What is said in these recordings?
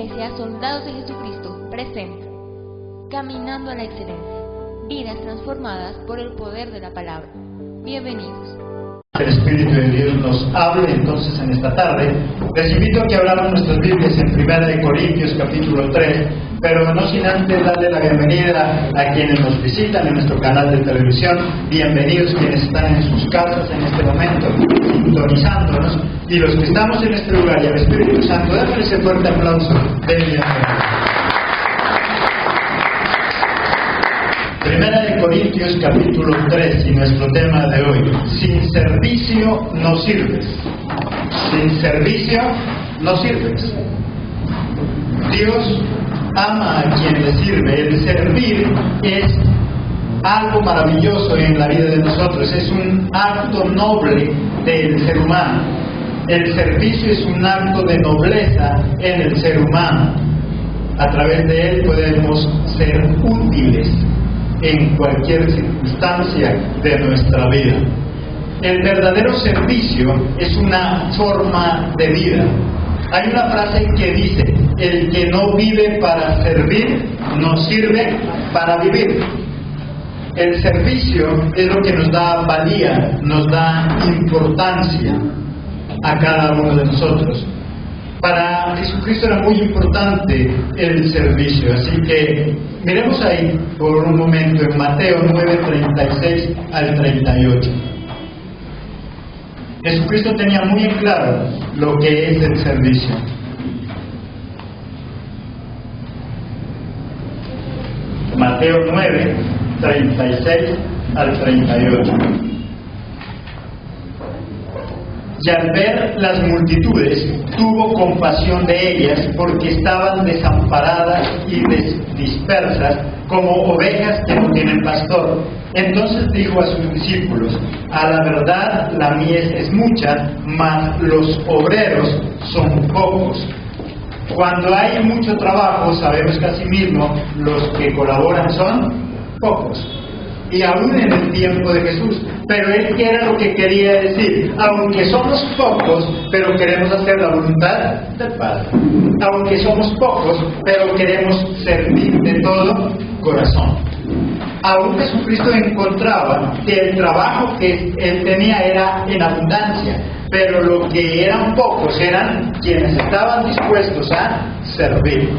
Iglesia Soldados de Jesucristo presenta Caminando a la Excelencia, vidas transformadas por el poder de la palabra. Bienvenidos. El Espíritu de Dios nos hable entonces en esta tarde. Les invito a que abramos nuestras Biblias en 1 Corintios capítulo 3, pero no sin antes darle la bienvenida a quienes nos visitan en nuestro canal de televisión. Bienvenidos quienes están en sus casas en este momento, sintonizándonos, y los que estamos en este lugar y al Espíritu Santo, démosle ese fuerte aplauso de bienvenida. 1 Corintios capítulo 3 y nuestro tema de hoy: sin servicio no sirves. Sin servicio no sirves. Dios ama a quien le sirve. El servir es algo maravilloso en la vida de nosotros. Es un acto noble del ser humano. El servicio es un acto de nobleza en el ser humano. A través de él podemos ser útiles en cualquier circunstancia de nuestra vida. El verdadero servicio es una forma de vida. Hay una frase que dice: el que no vive para servir, no sirve para vivir. El servicio es lo que nos da valía, nos da importancia a cada uno de nosotros. Para Jesucristo era muy importante el servicio, así que miremos ahí por un momento en Mateo 9:36 al 38. Jesucristo tenía muy en claro lo que es el servicio. Mateo 9:36 al 38. Y al ver las multitudes, tuvo compasión de ellas, porque estaban desamparadas y dispersas, como ovejas que no tienen pastor. Entonces dijo a sus discípulos: a la verdad la mies es mucha, mas los obreros son pocos. Cuando hay mucho trabajo, sabemos que asimismo los que colaboran son pocos. Y aún en el tiempo de Jesús. Pero él, ¿qué era lo que quería decir? Aunque somos pocos, pero queremos hacer la voluntad del Padre. Aunque somos pocos, pero queremos servir de todo corazón. Aún Jesucristo encontraba que el trabajo que él tenía era en abundancia, pero lo que eran pocos eran quienes estaban dispuestos a servir.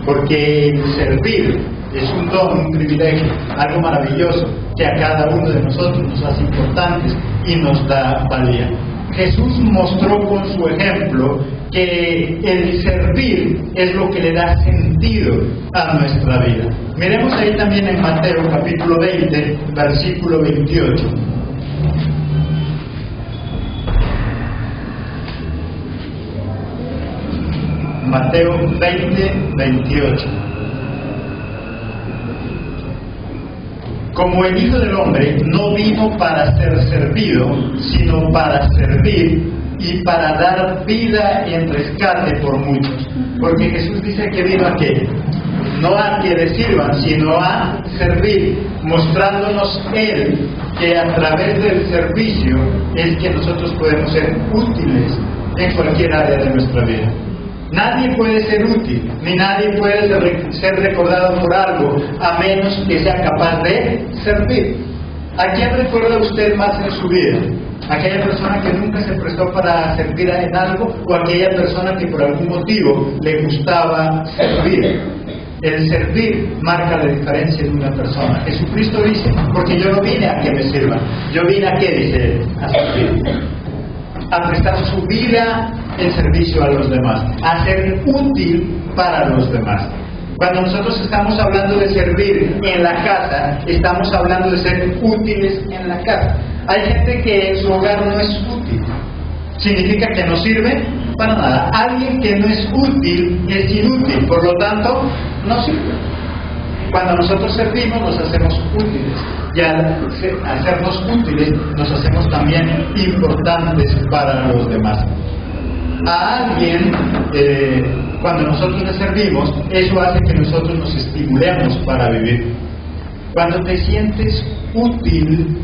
Porque el servir es un don, un privilegio, algo maravilloso que a cada uno de nosotros nos hace importantes y nos da valía. Jesús mostró con su ejemplo que el servir es lo que le da sentido a nuestra vida. Miremos ahí también en Mateo capítulo 20, versículo 28. Mateo 20, 28. Como el Hijo del Hombre no vino para ser servido, sino para servir y para dar vida en rescate por muchos. Porque Jesús dice que vino a qué? No a que le sirvan, sino a servir, mostrándonos Él que a través del servicio es que nosotros podemos ser útiles en cualquier área de nuestra vida. Nadie puede ser útil, ni nadie puede ser recordado por algo, a menos que sea capaz de servir. ¿A quién recuerda usted más en su vida? ¿Aquella persona que nunca se prestó para servir en algo, o aquella persona que por algún motivo le gustaba servir? El servir marca la diferencia de una persona. Jesucristo dice: porque yo no vine a que me sirvan, yo vine a qué, dice él, a servir, a prestar su vida en servicio a los demás, a ser útil para los demás. Cuando nosotros estamos hablando de servir en la casa, estamos hablando de ser útiles en la casa. Hay gente que en su hogar no es útil, significa que no sirve para nada. Alguien que no es útil es inútil, por lo tanto no sirve. Cuando nosotros servimos nos hacemos útiles, y al hacernos útiles nos hacemos también importantes para los demás. A alguien, cuando nosotros le servimos, eso hace que nosotros nos estimulemos para vivir. Cuando te sientes útil,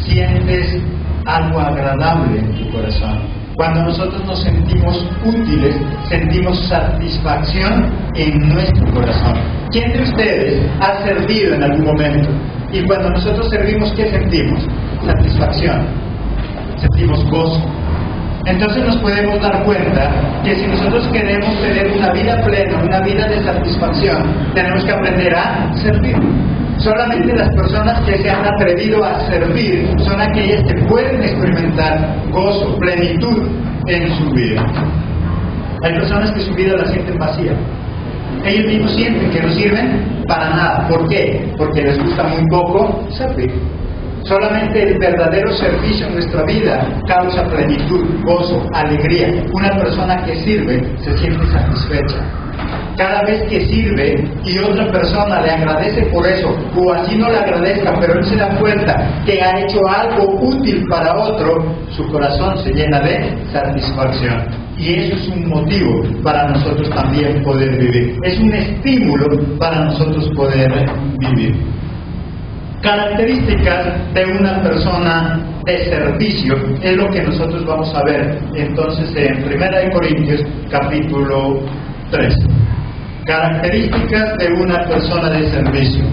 sientes algo agradable en tu corazón. Cuando nosotros nos sentimos útiles, sentimos satisfacción en nuestro corazón. ¿Quién de ustedes ha servido en algún momento? Y cuando nosotros servimos, ¿qué sentimos? Satisfacción. Sentimos gozo. Entonces nos podemos dar cuenta que si nosotros queremos tener una vida plena, una vida de satisfacción, tenemos que aprender a servir. Solamente las personas que se han atrevido a servir son aquellas que pueden experimentar gozo, plenitud en su vida. Hay personas que su vida la sienten vacía. Ellos mismos sienten que no sirven para nada. ¿Por qué? Porque les gusta muy poco servir. Solamente el verdadero servicio en nuestra vida causa plenitud, gozo, alegría. Una persona que sirve se siente satisfecha. Cada vez que sirve y otra persona le agradece por eso, o así no le agradezca, pero él se da cuenta que ha hecho algo útil para otro, su corazón se llena de satisfacción. Y eso es un motivo para nosotros también poder vivir. Es un estímulo para nosotros poder vivir. Características de una persona de servicio es lo que nosotros vamos a ver entonces en 1 Corintios capítulo 3. Características de una persona de servicio.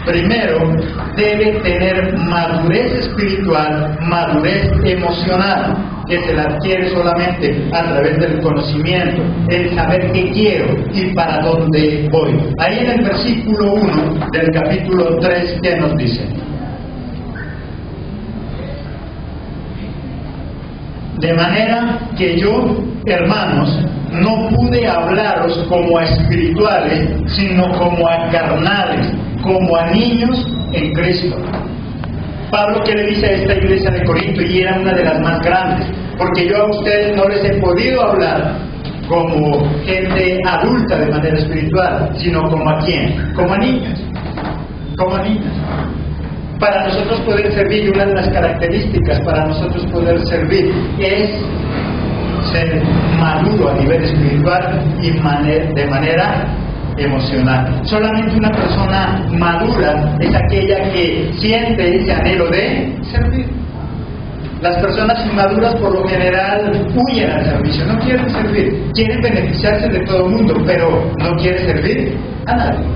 Primero, debe tener madurez espiritual, madurez emocional, que se la adquiere solamente a través del conocimiento, el saber qué quiero y para dónde voy. Ahí en el versículo 1 del capítulo 3, ¿qué nos dice? De manera que yo, hermanos, no pude hablaros como a espirituales, sino como a carnales, como a niños en Cristo. Pablo, ¿qué le dice a esta iglesia de Corinto? Y era una de las más grandes, porque yo a ustedes no les he podido hablar como gente adulta de manera espiritual, sino como a quién, como a niños, como a niños. Para nosotros poder servir, una de las características para nosotros poder servir es ser maduro a nivel espiritual y de manera emocional. Solamente una persona madura es aquella que siente ese anhelo de servir. Las personas inmaduras por lo general huyen al servicio, no quieren servir, quieren beneficiarse de todo el mundo, pero no quieren servir a nadie.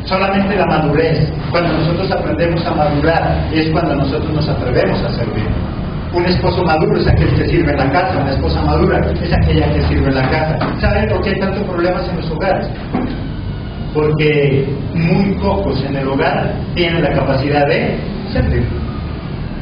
Solamente la madurez, cuando nosotros aprendemos a madurar, es cuando nosotros nos atrevemos a servir. Un esposo maduro es aquel que sirve en la casa, una esposa madura es aquella que sirve en la casa. ¿Saben por qué hay tantos problemas en los hogares? Porque muy pocos en el hogar tienen la capacidad de servir.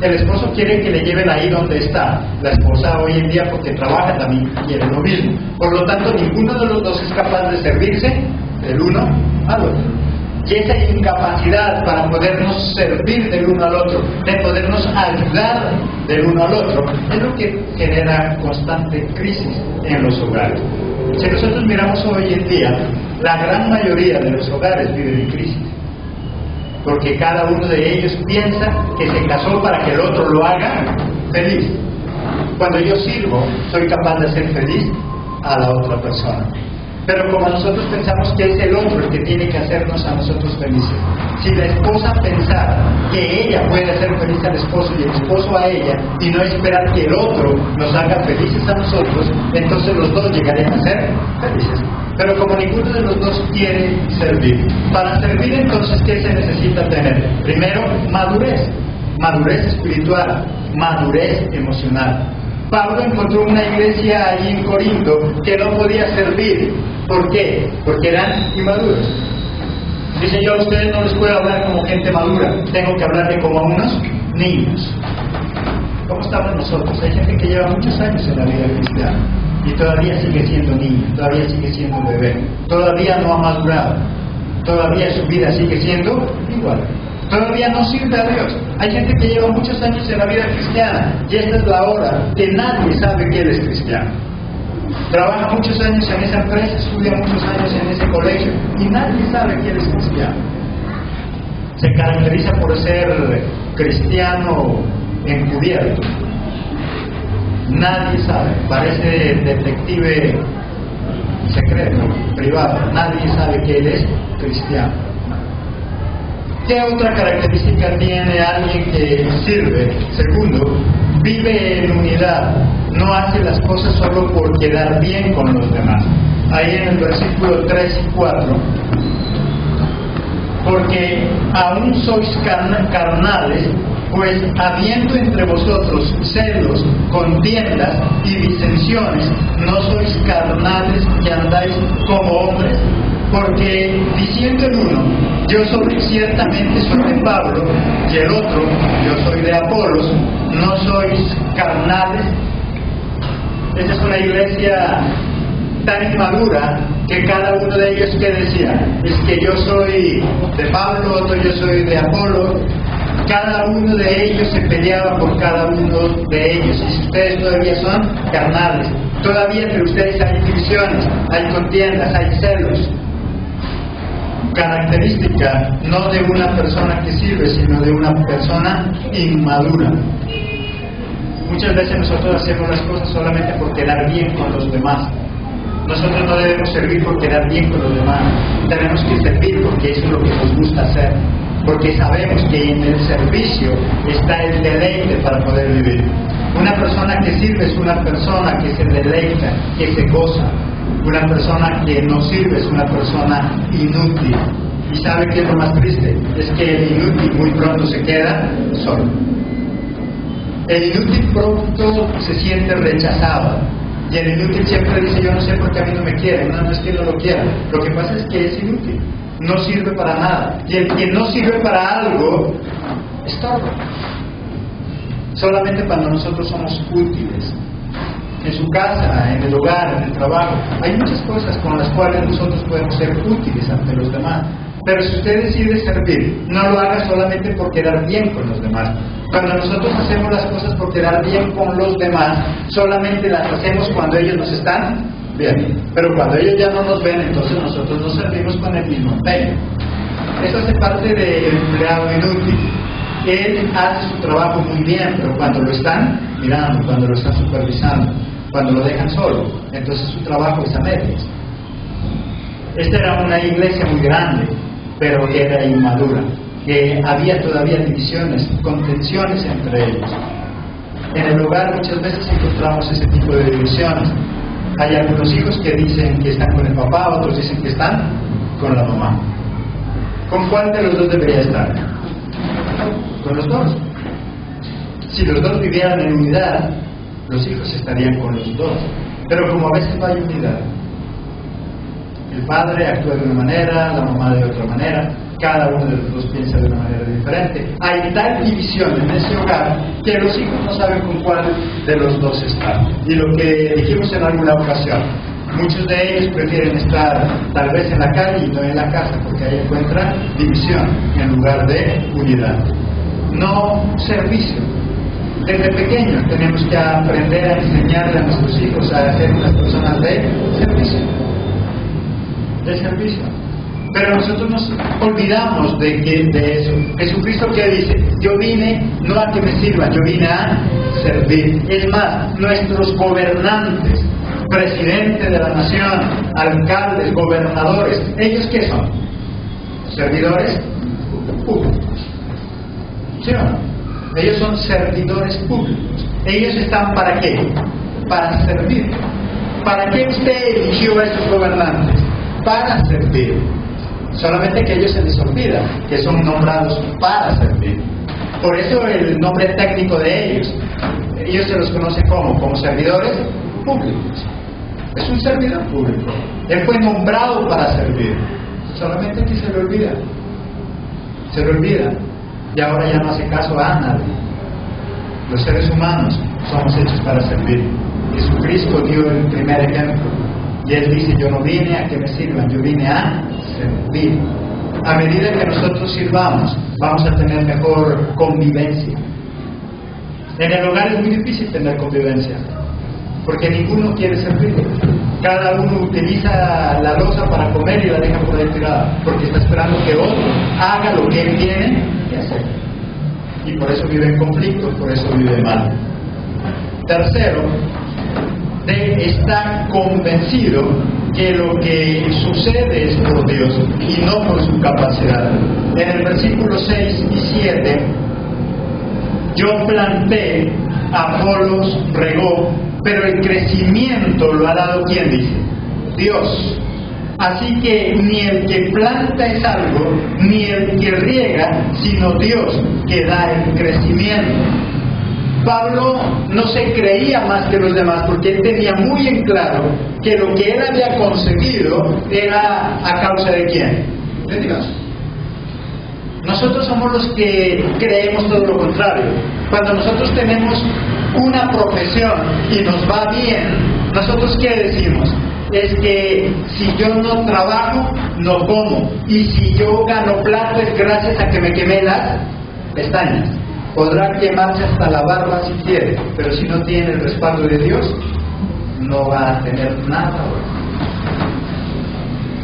El esposo quiere que le lleven ahí donde está. La esposa hoy en día, porque trabaja, también quiere lo mismo. Por lo tanto, ninguno de los dos es capaz de servirse del uno al otro. Y esa incapacidad para podernos servir del uno al otro, de podernos ayudar del uno al otro, es lo que genera constante crisis en los hogares. Si nosotros miramos hoy en día, la gran mayoría de los hogares viven en crisis, porque cada uno de ellos piensa que se casó para que el otro lo haga feliz. Cuando yo sirvo, soy capaz de hacer feliz a la otra persona. Pero como nosotros pensamos que es el otro el que tiene que hacernos a nosotros felices, si la esposa pensara que ella puede hacer feliz al esposo y el esposo a ella, y no esperar que el otro nos haga felices a nosotros, entonces los dos llegarían a ser felices. Pero como ninguno de los dos quiere servir, para servir entonces, ¿qué se necesita tener? Primero, madurez, madurez espiritual, madurez emocional. Pablo encontró una iglesia ahí en Corinto que no podía servir. ¿Por qué? Porque eran inmaduros. Dice, yo a ustedes no les puedo hablar como gente madura, tengo que hablarle como a unos niños. ¿Cómo estamos nosotros? Hay gente que lleva muchos años en la vida cristiana y todavía sigue siendo niño, todavía sigue siendo bebé, todavía no ha madurado, todavía su vida sigue siendo igual. Todavía no sirve a Dios. Hay gente que lleva muchos años en la vida cristiana y esta es la hora que nadie sabe que él es cristiano. Trabaja muchos años en esa empresa, estudia muchos años en ese colegio y nadie sabe que él es cristiano. Se caracteriza por ser cristiano encubierto. Nadie sabe, parece detective secreto, privado. Nadie sabe que él es cristiano. ¿Qué otra característica tiene alguien que sirve? Segundo, vive en unidad. no hace las cosas solo por quedar bien con los demás. Ahí en el versículo 3 y 4, porque aún sois carnales, pues habiendo entre vosotros celos, contiendas y disensiones, ¿no sois carnales y andáis como hombres? Porque diciendo el uno, yo ciertamente soy de Pablo, y el otro, yo soy de Apolos, ¿no sois carnales? Esta es una iglesia tan inmadura que cada uno de ellos, ¿qué decía? Es que yo soy de Pablo, otro yo soy de Apolo. Cada uno de ellos se peleaba por cada uno de ellos. Y si ustedes todavía son carnales, todavía entre ustedes hay divisiones, hay contiendas, hay celos. Característica no de una persona que sirve, sino de una persona inmadura. Muchas veces nosotros hacemos las cosas solamente por quedar bien con los demás. Nosotros no debemos servir por quedar bien con los demás. Tenemos que servir porque eso es lo que nos gusta hacer. Porque sabemos que en el servicio está el deleite para poder vivir. Una persona que sirve es una persona que se deleita, que se goza. Una persona que no sirve es una persona inútil. ¿Y sabe qué es lo más triste? Es que el inútil muy pronto se queda solo. El inútil pronto se siente rechazado. Y el inútil siempre dice, yo no sé por qué a mí no me quieren. No es que no lo quieran. Lo que pasa es que es inútil. No sirve para nada. Y el que no sirve para algo, estorba. Solamente cuando nosotros somos útiles. En su casa, en el hogar, en el trabajo. Hay muchas cosas con las cuales nosotros podemos ser útiles ante los demás. Pero si usted decide servir, no lo haga solamente por quedar bien con los demás. Cuando nosotros hacemos las cosas por quedar bien con los demás, solamente las hacemos cuando ellos nos están bien. Pero cuando ellos ya no nos ven, entonces nosotros nos servimos con el mismo empeño. Eso hace parte del empleado inútil. Él hace su trabajo muy bien, pero cuando lo están mirando, cuando lo están supervisando, cuando lo dejan solo, entonces su trabajo es a medias. Esta era una iglesia muy grande, pero que era inmadura, que había todavía divisiones, contenciones entre ellos. En el hogar muchas veces encontramos ese tipo de divisiones. Hay algunos hijos que dicen que están con el papá, otros dicen que están con la mamá. ¿Con cuál de los dos debería estar? Con los dos. Si los dos vivieran en unidad, los hijos estarían con los dos. Pero como a veces no hay unidad, el padre actúa de una manera, la mamá de otra manera, cada uno de los dos piensa de una manera diferente. Hay tal división en ese hogar que los hijos no saben con cuál de los dos están. Y lo que dijimos en alguna ocasión, muchos de ellos prefieren estar tal vez en la calle y no en la casa, porque ahí encuentran división en lugar de unidad. No servicio. Desde pequeños tenemos que aprender a enseñarle a nuestros hijos a ser unas personas de servicio. De servicio. Pero nosotros nos olvidamos de eso. Jesucristo, ¿qué dice? Yo vine no a que me sirvan, yo vine a servir. Es más, nuestros gobernantes, presidente de la nación, alcaldes, gobernadores, ¿ellos qué son? Servidores públicos. ¿Sí o no? Ellos son servidores públicos. ¿Ellos están para qué? Para servir. ¿Para qué usted eligió a estos gobernantes? Para servir. Solamente que a ellos se les olvida que son nombrados para servir. Por eso el nombre técnico de ellos se los conoce como servidores públicos. Es un servidor público. Él fue nombrado para servir. Solamente que se le olvida. Se le olvida. Y ahora ya no hace caso a nadie. Los seres humanos somos hechos para servir. Jesucristo dio el primer ejemplo. Y Él dice, yo no vine a que me sirvan, yo vine a servir. A medida que nosotros sirvamos, vamos a tener mejor convivencia. En el hogar es muy difícil tener convivencia, porque ninguno quiere servir. Cada uno utiliza la loza para comer y la deja por ahí tirada, porque está esperando que otro haga lo que él tiene que hacer. Y por eso vive en conflicto, por eso vive mal. Tercero, está convencido que lo que sucede es por Dios y no por su capacidad. En el versículo 6 y 7, yo planté, Apolos regó, pero el crecimiento lo ha dado, ¿quién dice? Dios. Así que ni el que planta es algo, ni el que riega, sino Dios que da el crecimiento. Pablo no se creía más que los demás porque él tenía muy en claro que lo que él había conseguido era a causa de ¿quién? De Dios. Nosotros somos los que creemos todo lo contrario. Cuando nosotros tenemos una profesión y nos va bien, ¿nosotros qué decimos? Es que si yo no trabajo, no como. Y si yo gano plata es gracias a que me quemé las pestañas. Podrá quemarse hasta la barba si quiere, pero si no tiene el respaldo de Dios, no va a tener nada bueno.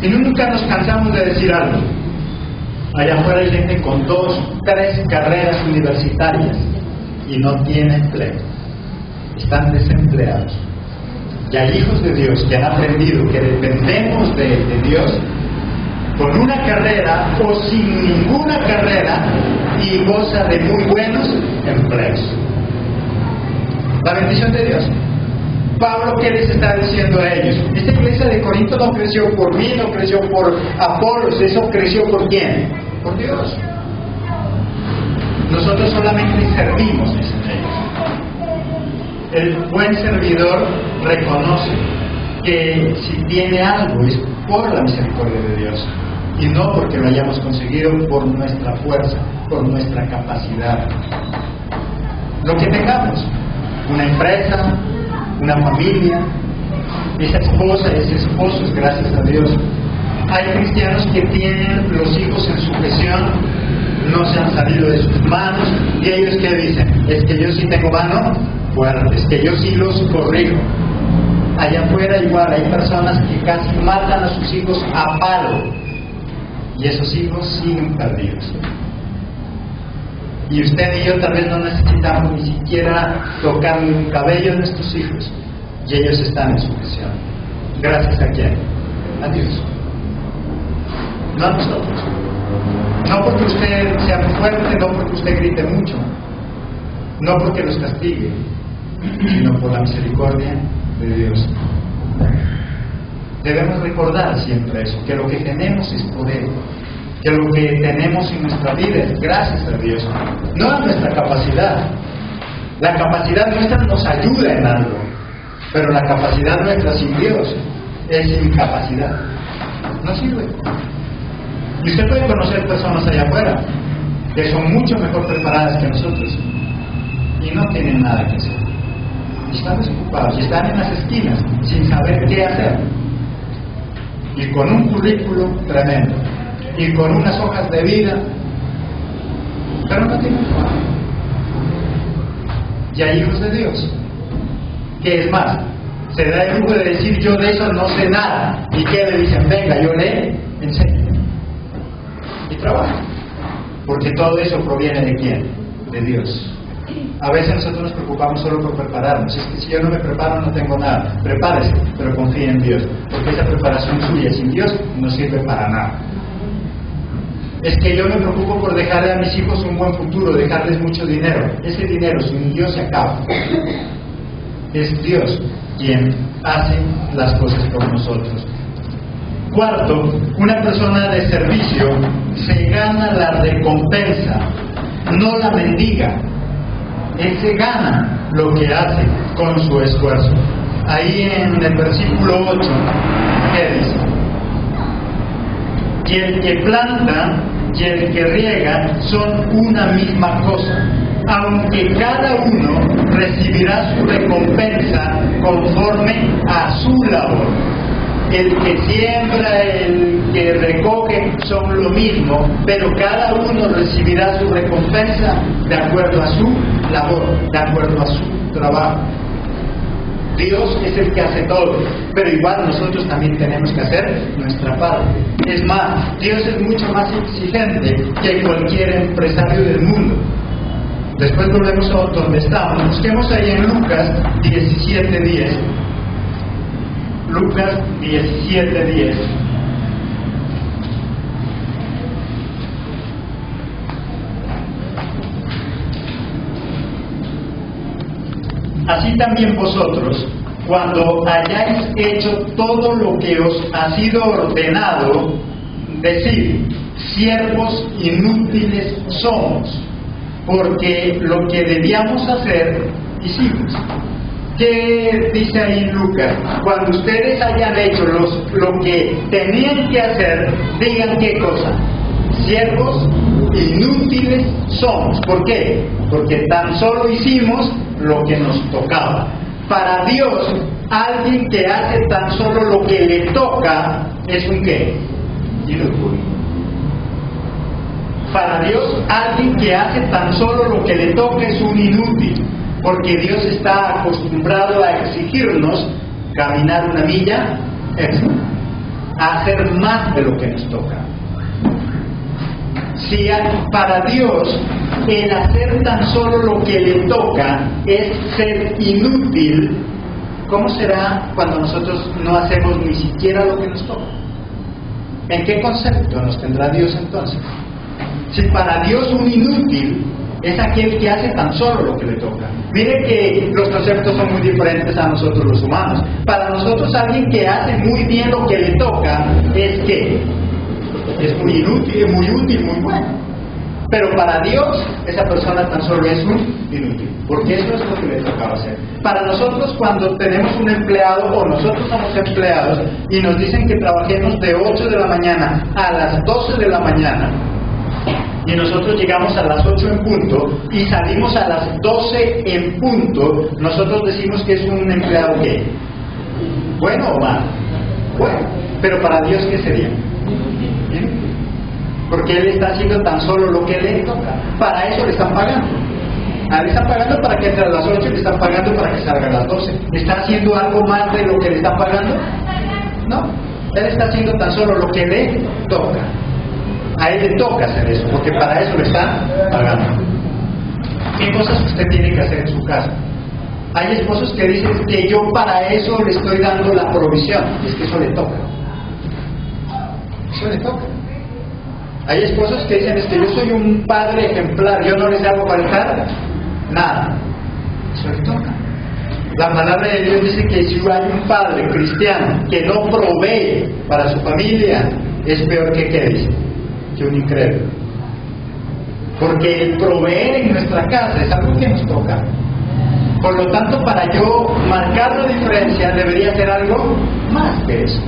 Y nunca nos cansamos de decir algo. Allá afuera hay gente con 2, 3 carreras universitarias y no tiene empleo. Están desempleados. Y hay hijos de Dios que han aprendido que dependemos de Dios con una carrera o sin ninguna carrera y goza de muy buenos empleos. La bendición de Dios. Pablo, ¿qué les está diciendo a ellos? Esta iglesia de Corinto no creció por mí, no creció por Apolos, eso creció ¿por quién? Por Dios. Nosotros solamente servimos en ellos. El buen servidor reconoce que si tiene algo es por la misericordia de Dios y no porque lo hayamos conseguido por nuestra fuerza, por nuestra capacidad. Lo que tengamos, una empresa, una familia, esa esposa, ese esposo, es gracias a Dios. Hay cristianos que tienen los hijos en sujeción, no se han salido de sus manos, y ellos que dicen, es que yo sí tengo mano fuerte, es que yo sí los corrijo. Allá afuera igual hay personas que casi matan a sus hijos a palo, y esos hijos siguen perdidos. Y usted y yo tal vez no necesitamos ni siquiera tocarle un cabello a nuestros hijos, y ellos están en sujeción. ¿Gracias a quién? A Dios. No a nosotros. No porque usted sea muy fuerte, no porque usted grite mucho, no porque los castigue, sino por la misericordia de Dios. Debemos recordar siempre eso, que lo que tenemos es por Él, que lo que tenemos en nuestra vida es gracias a Dios, no a nuestra capacidad. La capacidad nuestra nos ayuda en algo, pero la capacidad nuestra sin Dios es incapacidad, no sirve. Y usted puede conocer personas allá afuera que son mucho mejor preparadas que nosotros y no tienen nada que hacer. Están desocupados y están en las esquinas sin saber qué hacer. Y con un currículo tremendo y con unas hojas de vida, pero no tienen trabajo. Y hay hijos de Dios que es más, se da el lujo de decir yo de eso no sé nada, y que le dicen venga yo le enseño y trabajo, porque todo eso proviene de quién, de Dios. A veces nosotros nos preocupamos solo por prepararnos. Es que si yo no me preparo no tengo nada. Prepárese, pero confíe en Dios, porque esa preparación suya sin Dios no sirve para nada. Es que yo me preocupo por dejarle a mis hijos un buen futuro, dejarles mucho dinero. Ese dinero sin Dios se acaba. Es Dios quien hace las cosas por nosotros. Cuarto, una persona de servicio se gana la recompensa, no la mendiga. Él se gana lo que hace con su esfuerzo. Ahí en el versículo 8, ¿qué dice? Y el que planta y el que riega son una misma cosa, aunque cada uno recibirá su recompensa conforme a su labor. El que siembra, el que recoge son lo mismo, pero cada uno recibirá su recompensa de acuerdo a su labor, de acuerdo a su trabajo. Dios es el que hace todo, pero igual nosotros también tenemos que hacer nuestra parte. Es más, Dios es mucho más exigente que cualquier empresario del mundo. Después volvemos a donde estamos. Busquemos ahí en Lucas 17:10. Lucas 17:10. así también vosotros, cuando hayáis hecho todo lo que os ha sido ordenado, decid, siervos inútiles somos, porque lo que debíamos hacer, hicimos. ¿Qué dice ahí Lucas? Cuando ustedes hayan hecho lo que tenían que hacer, digan qué cosa. Siervos inútiles somos. ¿Por qué? Porque tan solo hicimos lo que nos tocaba. Para Dios, alguien que hace tan solo lo que le toca es un ¿qué? Inútil. Para Dios, alguien que hace tan solo lo que le toca es un inútil. Porque Dios está acostumbrado a exigirnos caminar una milla extra, a hacer más de lo que nos toca. Si para Dios el hacer tan solo lo que le toca es ser inútil, ¿cómo será cuando nosotros no hacemos ni siquiera lo que nos toca? ¿En qué concepto nos tendrá Dios entonces? Si para Dios un inútil es aquel que hace tan solo lo que le toca. Mire que los conceptos son muy diferentes a nosotros los humanos. Para nosotros alguien que hace muy bien lo que le toca es que es muy inútil, muy útil, muy bueno. Pero para Dios esa persona tan solo es un inútil, porque eso es lo que le tocaba hacer. Para nosotros cuando tenemos un empleado o nosotros somos empleados y nos dicen que trabajemos de 8 de la mañana a las 12 de la mañana, y nosotros llegamos a las 8 en punto y salimos a las 12 en punto, nosotros decimos que es un empleado ¿qué? ¿Bueno o malo? Bueno, pero para Dios ¿qué sería? ¿Bien? Porque Él está haciendo tan solo lo que le toca. Para eso le están pagando. A él le están pagando para que entre a las 8 y le están pagando para que salga a las 12. ¿Está haciendo algo más de lo que le están pagando? No, Él está haciendo tan solo lo que le toca. A él le toca hacer eso, porque para eso le están pagando. ¿Qué cosas usted tiene que hacer en su casa? Hay esposos que dicen que yo para eso le estoy dando la provisión. Es que eso le toca. Eso le toca. Hay esposos que dicen, es que yo soy un padre ejemplar, yo no les hago faltar nada. Eso le toca. La palabra de Dios dice que si hay un padre cristiano que no provee para su familia, es peor que ¿qué dice? Que un incrédulo. Porque el proveer en nuestra casa es algo que nos toca. Por lo tanto, para yo marcar la diferencia, debería hacer algo más que eso.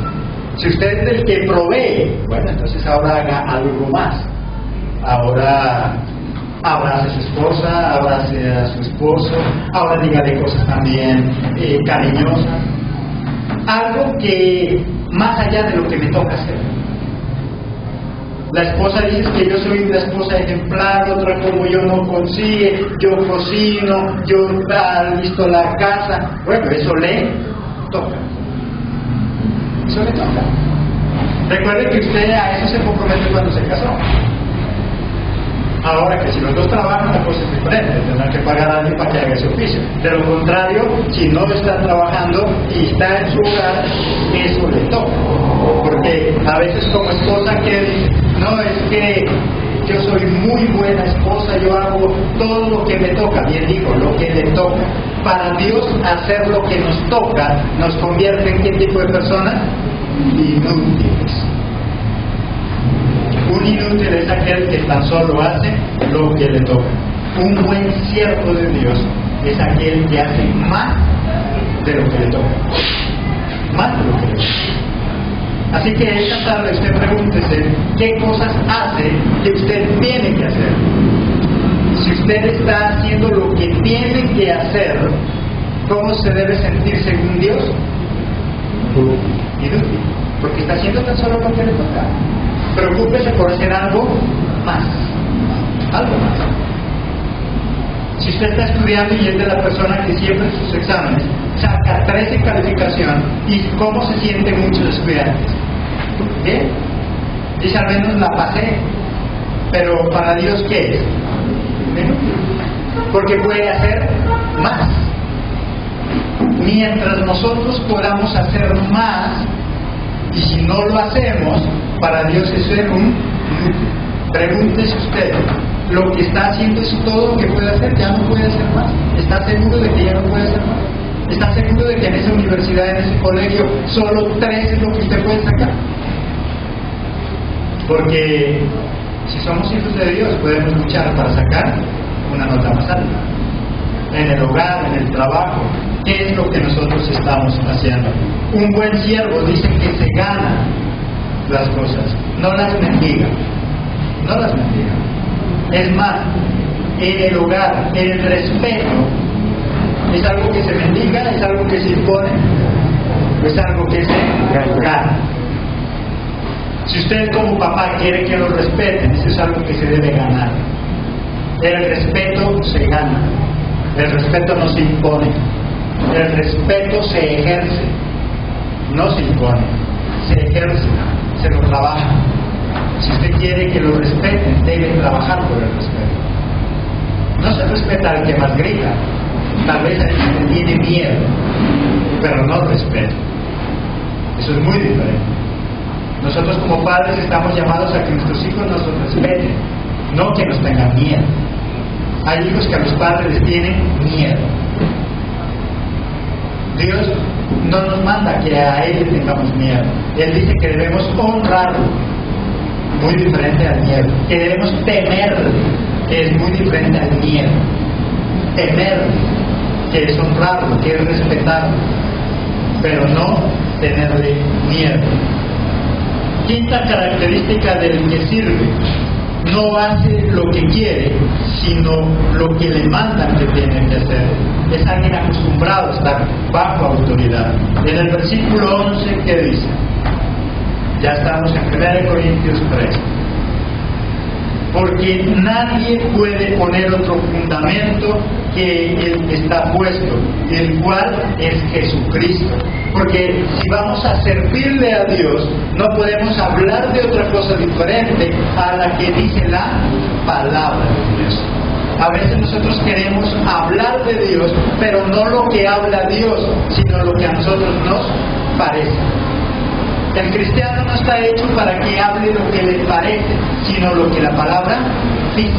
Si usted es el que provee, bueno, entonces ahora haga algo más. Ahora abrace a su esposa, abrace a su esposo, ahora dígale cosas también cariñosas. Algo que más allá de lo que me toca hacer. La esposa dice que yo soy una esposa ejemplar, otra como yo no consigue, yo cocino, yo listo la casa. Bueno, eso le toca. Eso le toca. Recuerde que usted a eso se compromete cuando se casó. Ahora que si los dos trabajan, la cosa es diferente, tendrán que pagar a alguien para que haga ese oficio. De lo contrario, si no está trabajando y está en su hogar, eso le toca. Porque a veces como esposa que dice, no, es que yo soy muy buena esposa, yo hago todo lo que me toca. Bien digo, lo que le toca. Para Dios hacer lo que nos toca nos convierte en ¿qué tipo de personas? Inútiles. Un inútil es aquel que tan solo hace lo que le toca. Un buen siervo de Dios es aquel que hace más de lo que le toca. Más de lo que le toca. Así que esta tarde usted pregúntese qué cosas hace que usted tiene que hacer. Si usted está haciendo lo que tiene que hacer, ¿cómo se debe sentir según Dios? Inútil. Porque está haciendo tan solo lo que le toca. Preocúpese por hacer algo más. Algo más. Si usted está estudiando y es de la persona que siempre en sus exámenes saca 13 calificación, ¿y cómo se sienten muchos estudiantes? Bien. Dice, al menos la pasé. Pero para Dios, ¿qué es? Inútil. Porque puede hacer más. Mientras nosotros podamos hacer más, y si no lo hacemos, para Dios eso es un inútil. Pregúntese usted, lo que está haciendo es todo lo que puede hacer, ya no puede hacer más. ¿Está seguro de que ya no puede hacer más? ¿Está seguro de que en esa universidad, en ese colegio, solo 3 es lo que usted puede sacar? Porque si somos hijos de Dios, podemos luchar para sacar una nota más alta. En el hogar, en el trabajo, ¿qué es lo que nosotros estamos haciendo? Un buen siervo dice que se gana las cosas, no las mendiga, no las mendiga. Es más, en el hogar, en el respeto, ¿es algo que se mendiga? ¿Es algo que se impone? ¿Es algo que se gana? Si usted como papá quiere que lo respeten, eso es algo que se debe ganar. El respeto se gana, el respeto no se impone, el respeto se ejerce, no se impone, se ejerce, se lo trabaja. Si usted quiere que lo respeten, debe trabajar por el respeto. No se respeta al que más grita, tal vez al que tiene miedo, pero no respeto. Eso es muy diferente. Nosotros como padres estamos llamados a que nuestros hijos nos respeten, no que nos tengan miedo. Hay hijos que a los padres les tienen miedo. Dios no nos manda que a Él le tengamos miedo. Él dice que debemos honrarlo, muy diferente al miedo. Que debemos temerle, que es muy diferente al miedo. Temerle, que es honrarlo, que es respetarlo, pero no tenerle miedo. Quinta característica del que sirve: no hace lo que quiere, sino lo que le mandan que tiene que hacer. Es alguien acostumbrado a estar bajo autoridad. En el versículo 11, ¿qué dice? Ya estamos en 1 Corintios 3. Porque nadie puede poner otro fundamento que el que está puesto, el cual es Jesucristo. Porque si vamos a servirle a Dios, no podemos hablar de otra cosa diferente a la que dice la palabra de Dios. A veces nosotros queremos hablar de Dios, pero no lo que habla Dios, sino lo que a nosotros nos parece. El cristiano no está hecho para que hable lo que le parece, sino lo que la palabra dice.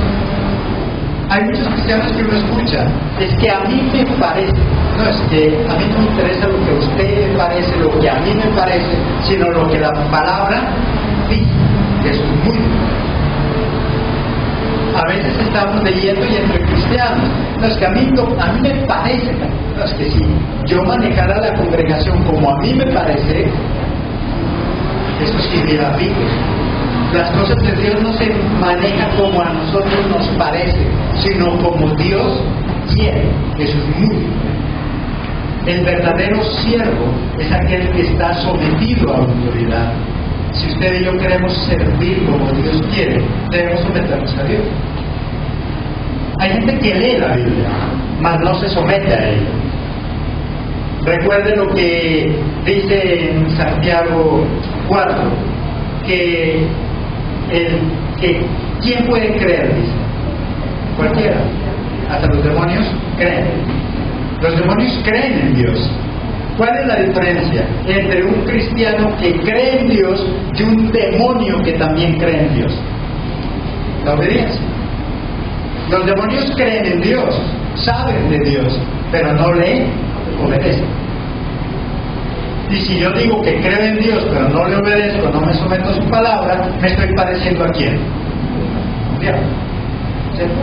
Hay muchos cristianos que uno escucha: es que a mí me parece. No, es que a mí no me interesa lo que a usted le parece, lo que a mí me parece, sino lo que la palabra dice. Eso es muy importante. A veces estamos leyendo y entre cristianos: no, es que a mí me parece. No, es que si yo manejara la congregación como a mí me parece, eso sí me la pique. Las cosas de Dios no se manejan como a nosotros nos parece, sino como Dios quiere. Eso es muy diferente. El verdadero siervo es aquel que está sometido a autoridad. Si usted y yo queremos servir como Dios quiere, debemos someternos a Dios. Hay gente que lee la Biblia, mas no se somete a ella. Recuerde lo que dice en Santiago 4, que ¿quién puede creer? Dice, cualquiera. Hasta los demonios creen. Los demonios creen en Dios. ¿Cuál es la diferencia entre un cristiano que cree en Dios y un demonio que también cree en Dios? La obediencia. Los demonios creen en Dios, saben de Dios, pero no le obedecen. Y si yo digo que creo en Dios, pero no le obedezco, no me someto a su palabra, me estoy pareciendo a quién? Al diablo. ¿Cierto?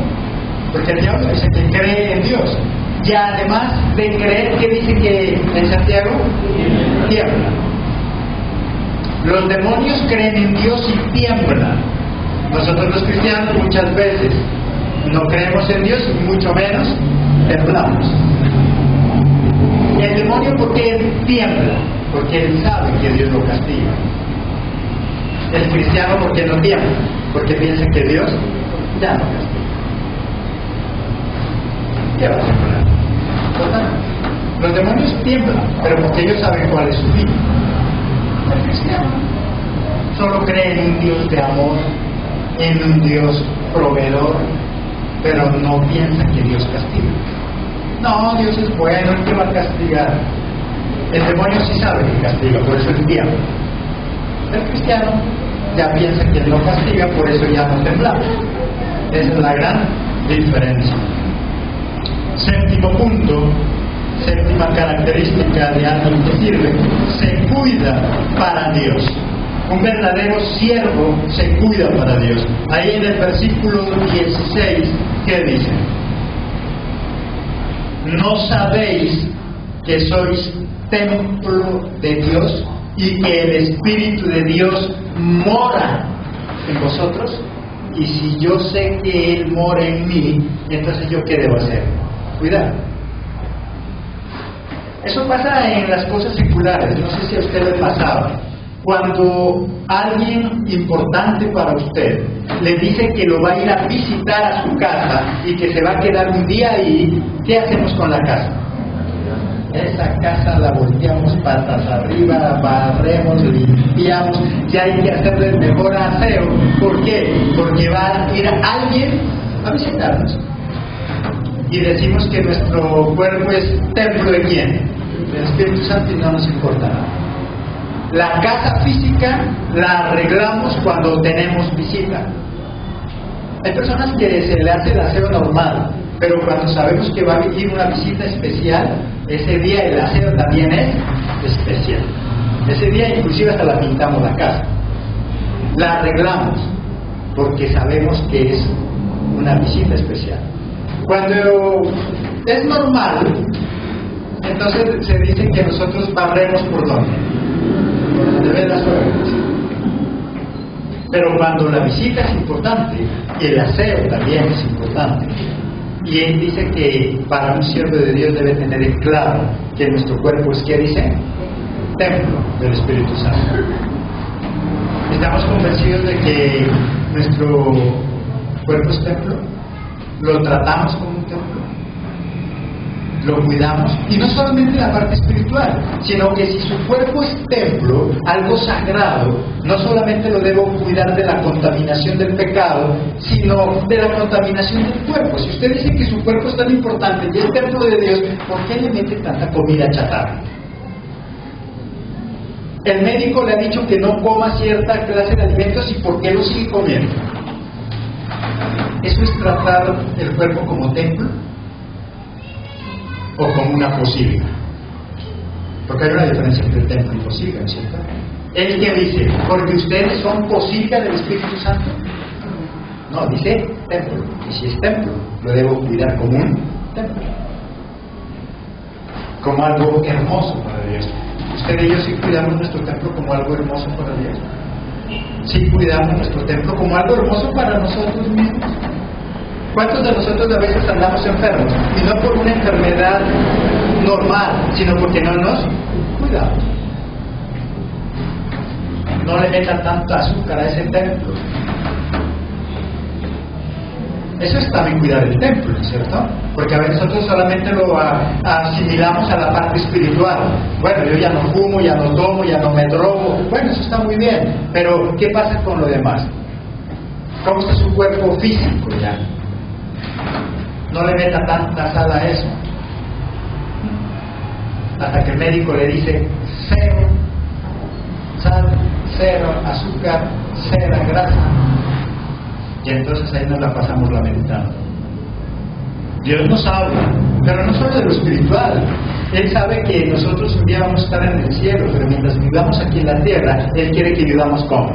Porque el diablo dice que cree en Dios. Y además de creer, ¿qué dice que en Santiago? Tiembla. Los demonios creen en Dios y tiemblan. Nosotros los cristianos muchas veces no creemos en Dios y mucho menos temblamos. El demonio, ¿por qué él tiembla? Porque él sabe que Dios lo castiga. El cristiano, ¿por qué no tiembla? Porque piensa que Dios ya no castiga. ¿Qué va a temblar? Los demonios tiemblan, pero porque ellos saben cuál es su fin. El cristiano solo cree en un Dios de amor, en un Dios proveedor, pero no piensa que Dios castiga. No, Dios es bueno, ¿el que va a castigar? El demonio sí sabe que castiga, por eso es diablo. El cristiano ya piensa que Él no castiga, por eso ya no temblamos. Esa es la gran diferencia. Séptimo punto, séptima característica de alguien que sirve: se cuida para Dios. Un verdadero siervo se cuida para Dios. Ahí en el versículo 16, ¿qué dice? ¿No sabéis que sois templo de Dios y que el Espíritu de Dios mora en vosotros? Y si yo sé que Él mora en mí, entonces ¿yo qué debo hacer? Cuidar. Eso pasa en las cosas seculares. No sé si a usted le pasaba. Cuando alguien importante para usted le dice que lo va a ir a visitar a su casa y que se va a quedar un día ahí, ¿qué hacemos con la casa? Esa casa la volteamos patas arriba, barremos, limpiamos, ya hay que hacerle el mejor aseo. ¿Por qué? Porque va a ir alguien a visitarnos. Y decimos que nuestro cuerpo es templo de ¿quién? Del Espíritu Santo, y no nos importa nada. La casa física la arreglamos cuando tenemos visita. Hay personas que se le hace el aseo normal, pero cuando sabemos que va a venir una visita especial, ese día el aseo también es especial. Ese día inclusive hasta la pintamos la casa. La arreglamos porque sabemos que es una visita especial. Cuando es normal, entonces se dice que nosotros barremos por donde ve las suegras. Pero cuando la visita es importante y el aseo también es importante, y él dice que para un siervo de Dios debe tener en claro que nuestro cuerpo es, ¿qué dice? Templo del Espíritu Santo. ¿Estamos convencidos de que nuestro cuerpo es templo? ¿Lo tratamos como un templo? ¿Lo cuidamos? Y no solamente la parte espiritual, sino que si su cuerpo es templo, algo sagrado, no solamente lo debo cuidar de la contaminación del pecado, sino de la contaminación del cuerpo. Si usted dice que su cuerpo es tan importante y es templo de Dios, ¿por qué le mete tanta comida chatarra? El médico le ha dicho que no coma cierta clase de alimentos, ¿y por qué lo sigue comiendo? ¿Eso es tratar el cuerpo como templo o como una posílica? Porque hay una diferencia entre templo y posílica, ¿cierto? ¿Él qué dice? ¿Porque ustedes son posílica del Espíritu Santo? No, dice templo. Y si es templo, lo debo cuidar como un templo, como algo hermoso para Dios. Usted y yo sí cuidamos nuestro templo como algo hermoso para Dios. Sí cuidamos nuestro templo como algo hermoso para nosotros mismos. ¿Cuántos de nosotros a veces andamos enfermos? Y no por una enfermedad normal, sino porque no nos cuidamos. No le metan tanta azúcar a ese templo. Eso es también cuidar el templo, ¿cierto? Porque a veces nosotros solamente lo asimilamos a la parte espiritual. Bueno, yo ya no fumo, ya no tomo, ya no me drogo. Bueno, eso está muy bien. Pero, ¿qué pasa con lo demás? ¿Cómo está su cuerpo físico ya? No le meta tanta sal a eso. Hasta que el médico le dice 0 sal, 0 azúcar, 0 grasa. Y entonces ahí nos la pasamos lamentando. Dios nos habla, pero no solo de lo espiritual. Él sabe que nosotros un día vamos a estar en el cielo, pero mientras vivamos aquí en la tierra, Él quiere que vivamos como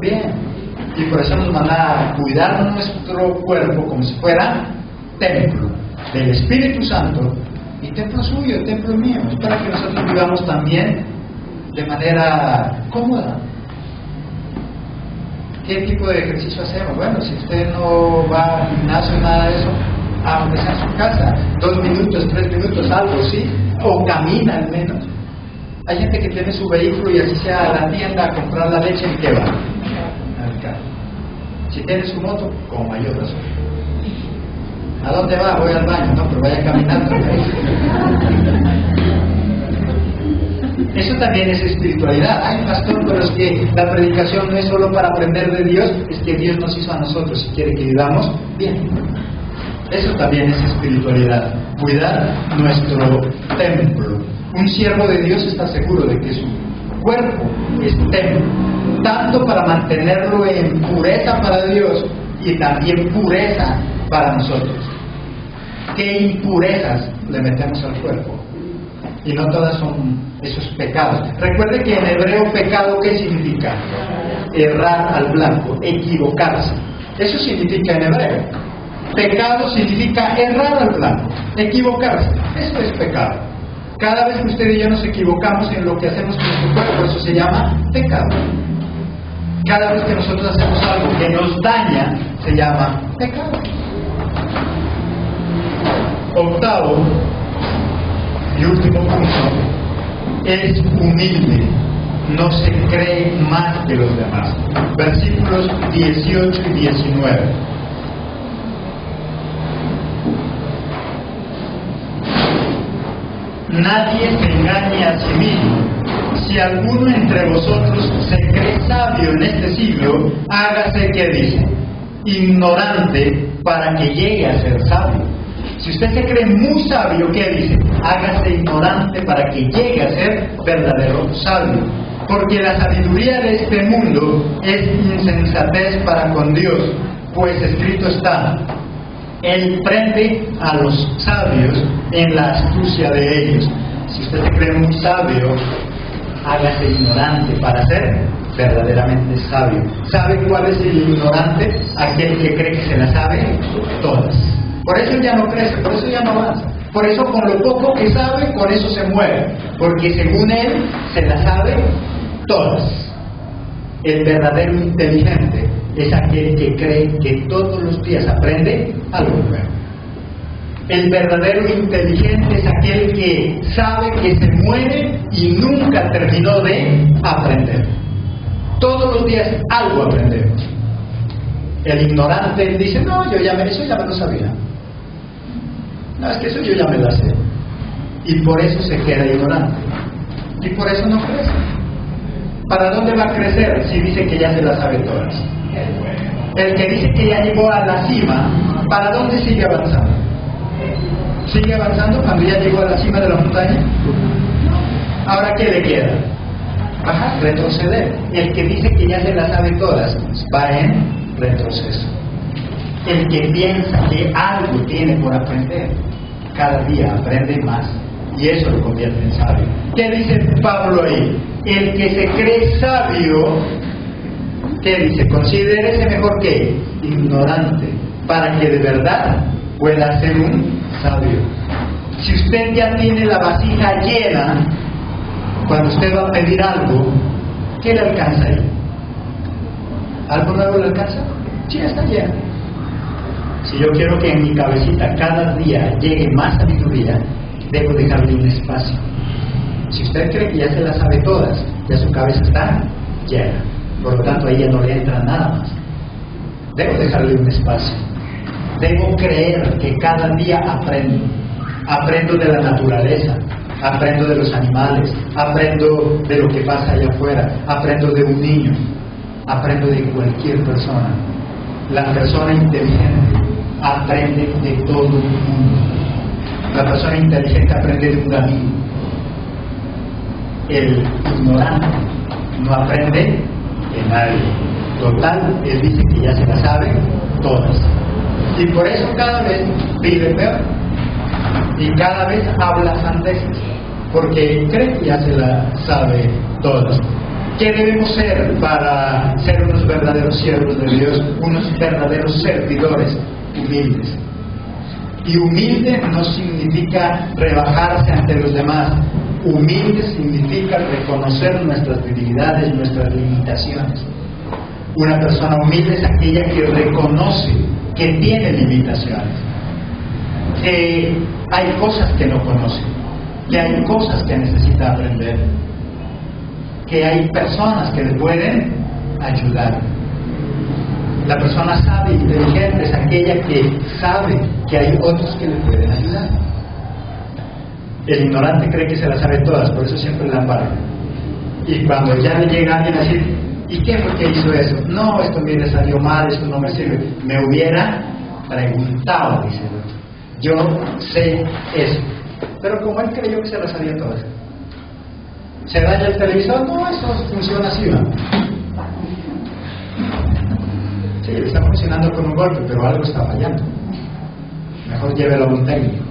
bien. Y por eso nos manda a cuidar nuestro cuerpo como si fuera templo del Espíritu Santo y templo suyo, templo mío. Es para que nosotros vivamos también de manera cómoda. ¿Qué tipo de ejercicio hacemos? Bueno, si usted no va al gimnasio, nada de eso, aunque sea en su casa, 2 minutos, 3 minutos, algo, ¿sí? O camina al menos. Hay gente que tiene su vehículo y así sea a la tienda a comprar la leche, ¿y qué va? Al carro. Si tiene su moto, con mayor razón. ¿A dónde va? Voy al baño. No, pero vaya caminando. Eso también es espiritualidad. Ay, pastor, pero es que la predicación no es solo para aprender de Dios, es que Dios nos hizo a nosotros y quiere que vivamos bien. Eso también es espiritualidad. Cuidar nuestro templo. Un siervo de Dios está seguro de que su cuerpo es templo, tanto para mantenerlo en pureza para Dios, y también pureza para nosotros. ¿Qué impurezas le metemos al cuerpo? Y no todas son esos pecados. Recuerde que en hebreo pecado, ¿qué significa? Errar al blanco, equivocarse. Eso significa en hebreo. Pecado significa errar al blanco, equivocarse. Eso es pecado. Cada vez que usted y yo nos equivocamos en lo que hacemos con nuestro cuerpo, eso se llama pecado. Cada vez que nosotros hacemos algo que nos daña, se llama pecado. Octavo y último punto es humilde, no se cree más que los demás. Versículos 18 y 19. Nadie se engañe a sí mismo. Si alguno entre vosotros se cree sabio en este siglo, hágase, ¿qué dice? Ignorante, para que llegue a ser sabio. Si usted se cree muy sabio, ¿qué dice? Hágase ignorante para que llegue a ser verdadero sabio. Porque la sabiduría de este mundo es insensatez para con Dios, pues escrito está: Él prende a los sabios en la astucia de ellos. Si usted se cree muy sabio, hágase ignorante para ser verdaderamente sabio. ¿Sabe cuál es el ignorante? Aquel que cree que se la sabe todas. Por eso ya no crece, por eso ya no avanza. Por eso con lo poco que sabe, con eso se mueve. Porque según él, se la sabe todas. El verdadero inteligente es aquel que cree que todos los días aprende algo nuevo. El verdadero inteligente es aquel que sabe que se muere y nunca terminó de aprender. Todos los días algo aprendemos. El ignorante dice: no, eso ya me lo sabía. No, es que eso yo ya me lo sé. Y por eso se queda ignorante. Y por eso no crece. ¿Para dónde va a crecer si dice que ya se las sabe todas? El que dice que ya llegó a la cima, ¿para dónde sigue avanzando? ¿Sigue avanzando cuando ya llegó a la cima de la montaña? ¿Ahora qué le queda? Bajar, retroceder. El que dice que ya se las sabe todas va en retroceso. El que piensa que algo tiene por aprender, cada día aprende más y eso lo convierte en sabio. ¿Qué dice Pablo ahí? El que se cree sabio, ¿qué dice? Considérese mejor que ignorante, para que de verdad pueda ser un sabio. Si usted ya tiene la vasija llena, cuando usted va a pedir algo, ¿qué le alcanza ahí? ¿Algo nuevo le alcanza? Sí, está llena. Si yo quiero que en mi cabecita cada día llegue más sabiduría, debo dejarle un espacio. Si usted cree que ya se las sabe todas, ya su cabeza está llena. Por lo tanto, ahí ya no le entra nada más. Debo dejarle un espacio. Debo creer que cada día aprendo. Aprendo de la naturaleza, aprendo de los animales, aprendo de lo que pasa allá afuera, aprendo de un niño, aprendo de cualquier persona. La persona inteligente aprende de todo el mundo. La persona inteligente aprende de un amigo. El ignorante no aprende de nadie. Total, él dice que ya se la sabe todas. Y por eso cada vez vive peor. Y cada vez habla sandeces. Porque cree que ya se la sabe todas. ¿Qué debemos ser para ser unos verdaderos siervos de Dios? Unos verdaderos servidores humildes. Y humilde no significa rebajarse ante los demás. Humilde significa reconocer nuestras debilidades, nuestras limitaciones. Una persona humilde es aquella que reconoce que tiene limitaciones, que hay cosas que no conoce, que hay cosas que necesita aprender, que hay personas que le pueden ayudar. La persona sabia e inteligente es aquella que sabe que hay otros que le pueden ayudar. El ignorante cree que se las sabe todas, por eso siempre la ampara. Y cuando ya le llega alguien a decir: ¿y qué fue que hizo eso? No, esto me salió mal, esto no me sirve. Me hubiera preguntado, dice el otro. Yo sé eso. Pero como él creyó que se las sabía todas. ¿Se daña el televisor? No, eso funciona así, ¿no? Sí, le está funcionando con un golpe, pero algo está fallando. Mejor llévelo a un técnico.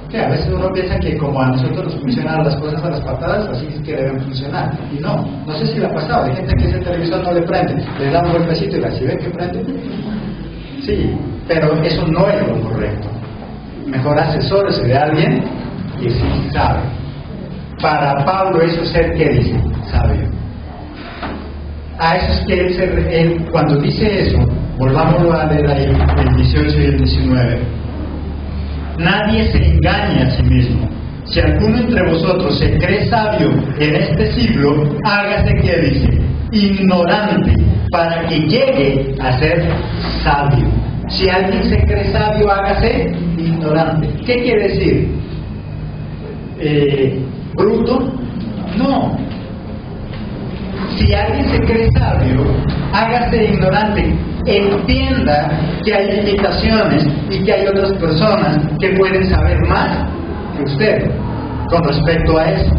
Que a veces uno piensa que como a nosotros nos funcionan las cosas a las patadas, así es que deben funcionar. Y no sé si le ha pasado. Hay gente que ese televisor no le prende, le da un golpecito y la si ve que prende. Sí, pero eso no es lo correcto. Mejor asesórese de alguien que sí sabe. Para Pablo eso es ser, ¿qué dice? Sabio. A eso es que él cuando dice eso, volvámoslo a leer ahí, el 18 y el 19. Nadie se engaña a sí mismo. Si alguno entre vosotros se cree sabio en este siglo, hágase, ¿qué dice? Ignorante, para que llegue a ser sabio. Si alguien se cree sabio, hágase ignorante. ¿Qué quiere decir? ¿Bruto? No. Si alguien se cree sabio, hágase ignorante. Entienda que hay limitaciones y que hay otras personas que pueden saber más que usted con respecto a eso.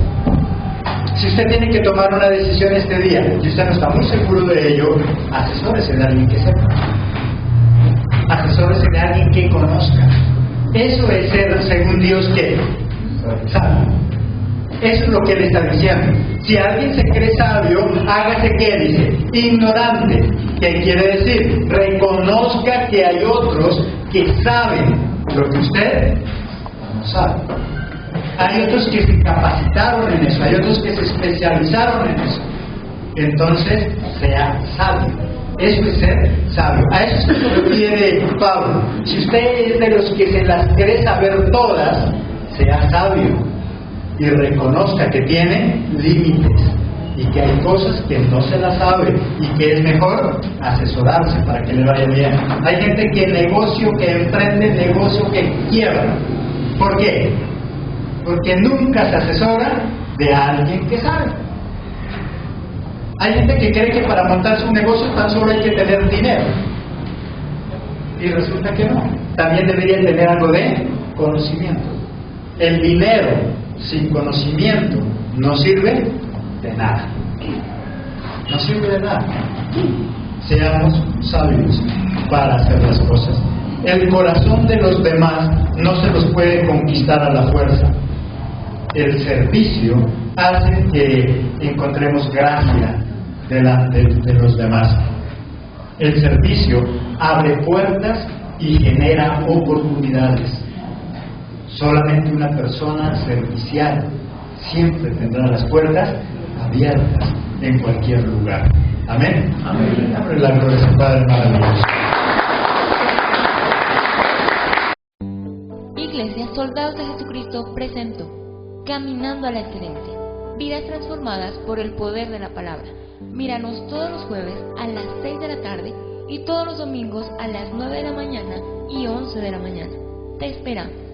Si usted tiene que tomar una decisión este día y usted no está muy seguro de ello, asesórese de alguien que sepa. Asesórese de alguien que conozca. Eso es ser, según Dios, ¿qué? Sabio. Eso es lo que él está diciendo. Si alguien se cree sabio, hágase, ¿qué dice? Ignorante. ¿Qué quiere decir? Reconozca que hay otros que saben lo que usted no sabe. Hay otros que se capacitaron en eso, hay otros que se especializaron en eso. Entonces, sea sabio. Eso es ser sabio. A eso se refiere Pablo. Si usted es de los que se las cree saber todas, sea sabio. Y reconozca que tiene límites y que hay cosas que no se las sabe y que es mejor asesorarse para que le vaya bien. Hay gente que negocio, que emprende, negocio que quiebra. ¿Por qué? Porque nunca se asesora de alguien que sabe. Hay gente que cree que para montar su negocio tan solo hay que tener dinero. Y resulta que no. También debería tener algo de conocimiento. El dinero sin conocimiento no sirve de nada. No sirve de nada. Seamos sabios para hacer las cosas. El corazón de los demás no se los puede conquistar a la fuerza. El servicio hace que encontremos gracia delante de los demás. El servicio abre puertas y genera oportunidades. Solamente una persona servicial siempre tendrá las puertas abiertas en cualquier lugar. Amén. Amén. Abre la gloria a su Padre maravilloso. Iglesia Soldados de Jesucristo presentó Caminando a la Excelencia. Vidas transformadas por el poder de la palabra. Míranos todos los jueves a las 6 de la tarde y todos los domingos a las 9 de la mañana y 11 de la mañana. Te esperamos.